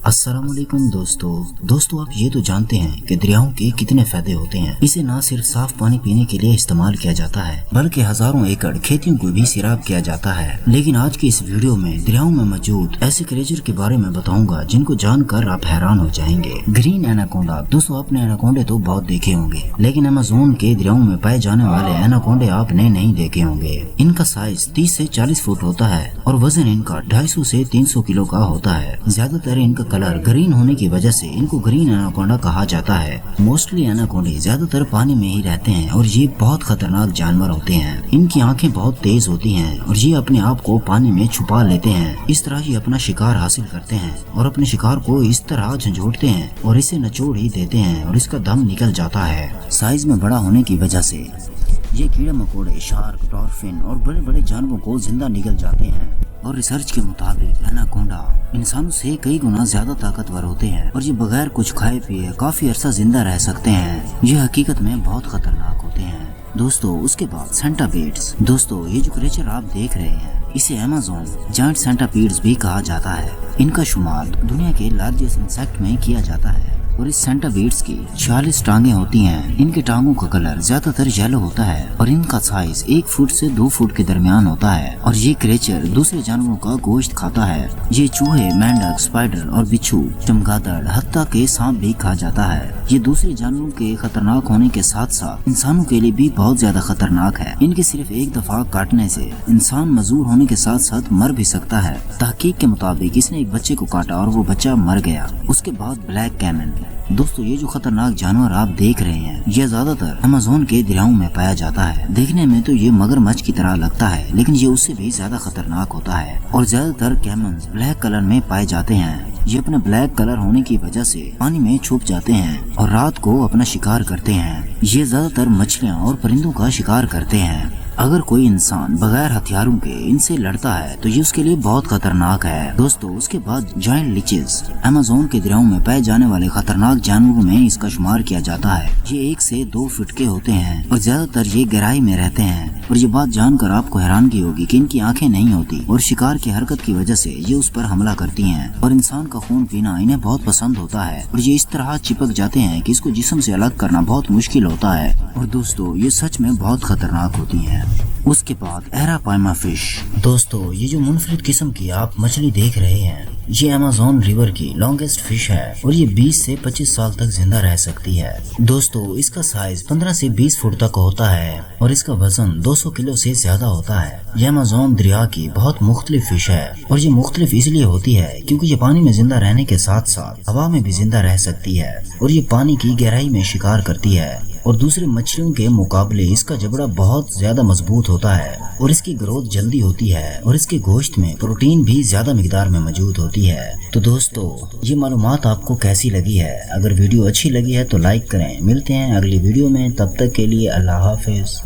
السلام علیکم دوستو آپ یہ تو جانتے ہیں کہ دریاؤں کے کتنے فائدے ہوتے ہیں۔ اسے نہ صرف صاف پانی پینے کے لیے استعمال کیا جاتا ہے بلکہ ہزاروں ایکڑ کھیتیوں کو بھی سیراب کیا جاتا ہے۔ لیکن آج کی اس ویڈیو میں دریاؤں میں موجود ایسے کریچر کے بارے میں بتاؤں گا جن کو جان کر آپ حیران ہو جائیں گے۔ گرین ایناکونڈا۔ دوستو آپ نے ایناکونڈے تو بہت دیکھے ہوں گے، لیکن امیزون کے دریاؤں میں پائے جانے والے ایناکونڈے آپ نے نہیں دیکھے ہوں گے۔ ان کا سائز 30 سے 40 فٹ ہوتا ہے اور وزن ان کا 250 سے 300 کلو کا ہوتا ہے۔ زیادہ تر ان کا کلر گرین ہونے کی وجہ سے ان کو گرین ایناکونڈا کہا جاتا ہے۔ موسٹلی ایناکونڈے زیادہ تر پانی میں ہی رہتے ہیں اور یہ بہت خطرناک جانور ہوتے ہیں۔ ان کی آنکھیں بہت تیز ہوتی ہیں اور یہ اپنے آپ کو پانی میں چھپا لیتے ہیں۔ اس طرح یہ اپنا شکار حاصل کرتے ہیں اور اپنے شکار کو اس طرح جھنجھوڑتے ہیں اور اسے نچوڑ ہی دیتے ہیں اور اس کا دم نکل جاتا ہے۔ سائز میں بڑا ہونے کی وجہ سے یہ کیڑے مکوڑے، شارک، ڈالفن اور بڑے بڑے جانوروں کو زندہ نگل جاتے ہیں۔ اور ریسرچ کے مطابق ایناکونڈا انسانوں سے کئی گنا زیادہ طاقتور ہوتے ہیں اور یہ بغیر کچھ کھائے پیے کافی عرصہ زندہ رہ سکتے ہیں۔ یہ حقیقت میں بہت خطرناک ہوتے ہیں۔ دوستو اس کے بعد سینٹاپیڈز۔ دوستو یہ جو کریچر آپ دیکھ رہے ہیں اسے امیزون جائنٹ سینٹاپیڈز بھی کہا جاتا ہے۔ ان کا شمار دنیا کے لارجسٹ انسیکٹ میں کیا جاتا ہے اور اس سینٹاپیڈز کی 46 ٹانگیں ہوتی ہیں۔ ان کے ٹانگوں کا کلر زیادہ تر یلو ہوتا ہے اور ان کا سائز 1 فٹ سے 2 فٹ کے درمیان ہوتا ہے اور یہ کریچر دوسرے جانوروں کا گوشت کھاتا ہے۔ یہ چوہے، مینڈک، اسپائڈر اور بچھو، چمگادڑ، حتیٰ کہ سانپ بھی کھا جاتا ہے۔ یہ دوسرے جانوروں کے خطرناک ہونے کے ساتھ ساتھ انسانوں کے لیے بھی بہت زیادہ خطرناک ہے۔ ان کے صرف ایک دفعہ کاٹنے سے انسان معذور ہونے کے ساتھ ساتھ مر بھی سکتا ہے۔ تحقیق کے مطابق اس نے ایک بچے کو کاٹا اور وہ بچہ مر گیا۔ اس کے بعد بلیک کیمن۔ دوستو یہ جو خطرناک جانور آپ دیکھ رہے ہیں یہ زیادہ تر امیزون کے دریاؤں میں پایا جاتا ہے۔ دیکھنے میں تو یہ مگرمچھ کی طرح لگتا ہے لیکن یہ اس سے بھی زیادہ خطرناک ہوتا ہے اور زیادہ تر کیمنز بلیک کلر میں پائے جاتے ہیں۔ یہ اپنے بلیک کلر ہونے کی وجہ سے پانی میں چھپ جاتے ہیں اور رات کو اپنا شکار کرتے ہیں۔ یہ زیادہ تر مچھلیاں اور پرندوں کا شکار کرتے ہیں۔ اگر کوئی انسان بغیر ہتھیاروں کے ان سے لڑتا ہے تو یہ اس کے لیے بہت خطرناک ہے۔ دوستو اس کے بعد جائنٹ لیچز۔ امیزون کے دریاؤں میں پائے جانے والے خطرناک جانوروں میں اس کا شمار کیا جاتا ہے۔ یہ 1 سے 2 فٹ کے ہوتے ہیں اور زیادہ تر یہ گہرائی میں رہتے ہیں اور یہ بات جان کر آپ کو حیرانگی ہوگی کہ ان کی آنکھیں نہیں ہوتی اور شکار کی حرکت کی وجہ سے یہ اس پر حملہ کرتی ہیں اور انسان کا خون پینا انہیں بہت پسند ہوتا ہے اور یہ اس طرح چپک جاتے ہیں کہ اس کو جسم سے الگ کرنا بہت مشکل ہوتا ہے اور دوستو یہ سچ میں بہت خطرناک ہوتی ہیں۔ اس کے بعد ایراپائما فش۔ دوستو یہ جو منفرد قسم کی آپ مچھلی دیکھ رہے ہیں یہ امیزون ریور کی لانگسٹ فش ہے اور یہ 20 سے 25 سال تک زندہ رہ سکتی ہے۔ دوستو اس کا سائز 15 سے 20 فٹ تک ہوتا ہے اور اس کا وزن 200 کلو سے زیادہ ہوتا ہے۔ یہ امیزون دریا کی بہت مختلف فش ہے اور یہ مختلف اس لیے ہوتی ہے کیونکہ یہ پانی میں زندہ رہنے کے ساتھ ساتھ ہوا میں بھی زندہ رہ سکتی ہے اور یہ پانی کی گہرائی میں شکار کرتی ہے اور دوسرے مچھلیوں کے مقابلے اس کا جبڑا بہت زیادہ مضبوط ہوتا ہے اور اس کی گروتھ جلدی ہوتی ہے اور اس کے گوشت میں پروٹین بھی زیادہ مقدار میں موجود ہوتی ہے۔ تو دوستو یہ معلومات آپ کو کیسی لگی ہے؟ اگر ویڈیو اچھی لگی ہے تو لائک کریں۔ ملتے ہیں اگلی ویڈیو میں، تب تک کے لیے اللہ حافظ۔